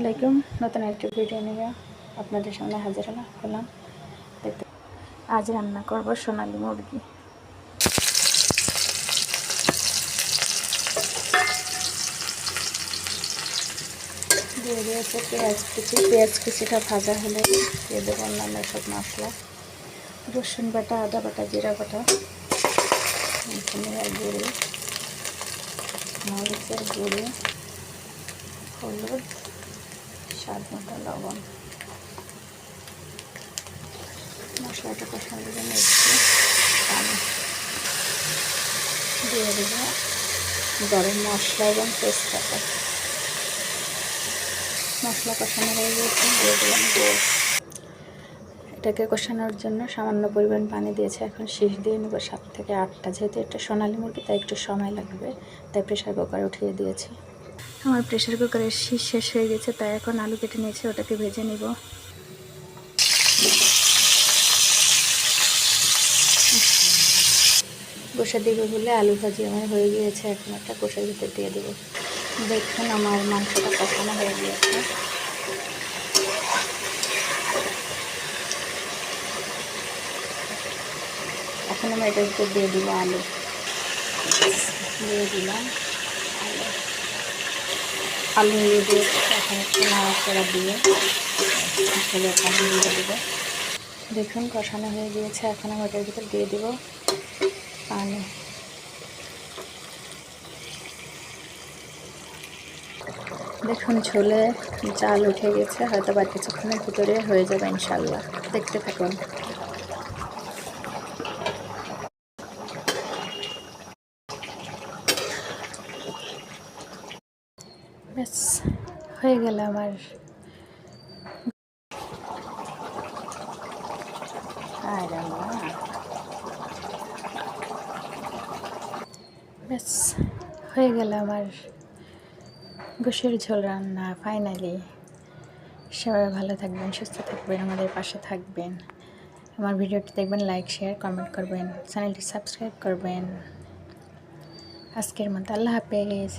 আলাইকুম। নতুন একটা ভিডিও নিয়ে আপনাদের সামনে হাজির হলাম। আজ রান্না করব সোনালী মুরগি। দিয়ে দিয়েছে পেঁয়াজ কুচিটা ভাজা হলে দিয়ে দেবো অন্যান্য সব মশলা, রসুন বাটা, আদা বাটা, জিরা বাটা, ধনিয়ার গুঁড়ি, মরিচের গুঁড়ি, হলুদ, স্বাদ মতো লবণ। মশলাটা কষানোর জন্য একটু পানি দিয়ে দেব, গরম মশলা এবং তেজপাতা। মশলা কষানো হয়ে গেছে, দিয়ে দিলাম গোশ। এটাকে কষানোর জন্য সামান্য পরিমাণ পানি দিয়েছে। এখন শীষ দিয়ে নেব 7 থেকে 8টা। যেহেতু এটা সোনালী মুরগি তাই একটু সময় লাগবে, তাই প্রেশার কুকারে উঠিয়ে দিয়েছি। আমার প্রেশার কুকারের শীষ শেষ হয়ে গেছে, তাই এখন আলু কেটে নিয়েছি, ওটাকে ভেজে নিব। কষা দেবে বলে আলু ভাজি আমার হয়ে গিয়েছে, এখন একটা কষার ভিতর দিয়ে দেবো। দেখুন আমার মাংসটা কষানো হয়ে গিয়েছে। এখন আমি এটার ভিতর দিয়ে দিব আলু, দিয়ে দিলাম আলু দিয়ে দিয়েছি। এখন একটু নাড়াচাড়া দিয়ে আসলে পানি দিয়ে দেবো। দেখুন কষানো হয়ে গিয়েছে, এখন আমি এটার ভিতর দিয়ে দিব পানি। দেখুন ঝোলে জাল উঠে গেছে, হয়তো বা কিছুক্ষণের ভিতরে হয়ে যাবে ইনশাল্লাহ। দেখতে থাকুন। ব্যাস হয়ে গেল আমার ব্যাস হয়ে গেল আমার গোশের ঝোল রান্না ফাইনালি। সবাই ভালো থাকবেন, সুস্থ থাকবেন, আমাদের পাশে থাকবেন। আমার ভিডিওটি দেখবেন, লাইক, শেয়ার, কমেন্ট করবেন, চ্যানেলটি সাবস্ক্রাইব করবেন। আজকের মতো আল্লাহ হাফেজ।